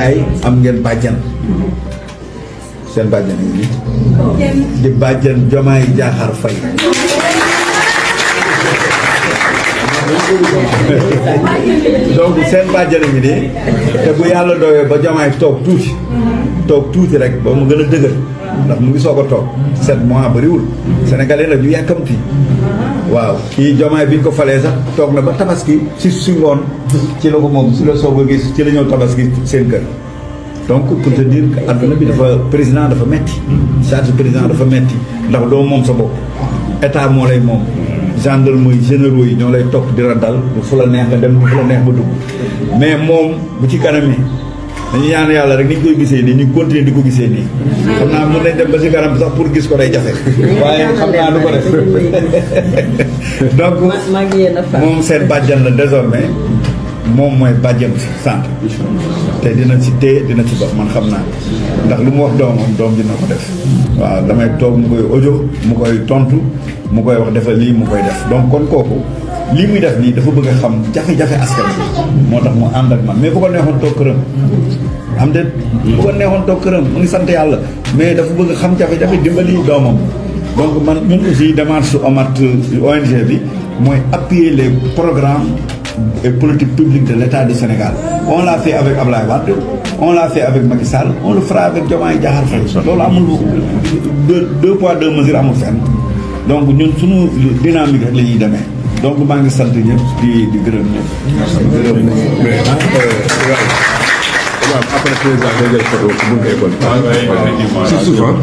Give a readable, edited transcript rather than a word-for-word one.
gars yi am ngeen bàjjan seen bàjjan yi di bàjjan Diomaye Diakhar Faye donc seen bàjjan yi de te bu yàlla doyee ba Diomaye toog tuuti rek ba mu gën a dëgër ndax mu ngi soog a toog 7 mois bariwul sénégalais la ñu yàkkamti waaw kii Diomaye bi ñu ko falee sax toog na ba tabaski si ngoon ci la ko moom si la soog a gis ci la ñëw tabaski seen kër donc pour te dire que adduna bi dafa président dafa metti charge président dafa metti ndax doo moom sa bopp état moo lay moom gendarmerie généraux yi ñoo lay topp di la dal bu fu la neex nga dem bu fu la neex nga dugg mais moom bu ci kanamee dañu ñaan yàlla rek ni ñu koy gisee nii ñu continuer di ko gisee nii xam naa mën nañ dem ba si kanam sax pour gis ko day jafe waaye xam naa du ko def donc moom seen bàjjan la désormais moom mooy bàjjan si centre te dina ci téye dina ci dox man xam naa ndax lu mu wax doomam doom dina ko def waaw damay toog mu koy audio mu koy tontu mu koy wax defal lii mu koy def donc kon kooku lii muy def nii dafa bëgg a xam jafe-jafe askan moo tax mu ànd ak man mais bu ko neexoon toog këram am de bu ko neexoon toog këram mu ngi sant yàlla mais dafa bëgg a xam jafe-jafe dimbali doomam donc man ñun aussi démarche OMAT ONG bi mooy appuyer les programmes et politiques publiques de l'État du Sénégal. On l'a fait avec Abdoulaye Wade, on l'a fait avec Macky Sall, on le fera avec Diomaye Diakhar Faye. loolu amul deux poids deux mesures amul fenn donc ñun suñu dynamique rek la ñuy demee donc maa ngi sant ñëpp di gërëm ñëpp. waaw après président day jël photo ci buntu école. ci suuf ah.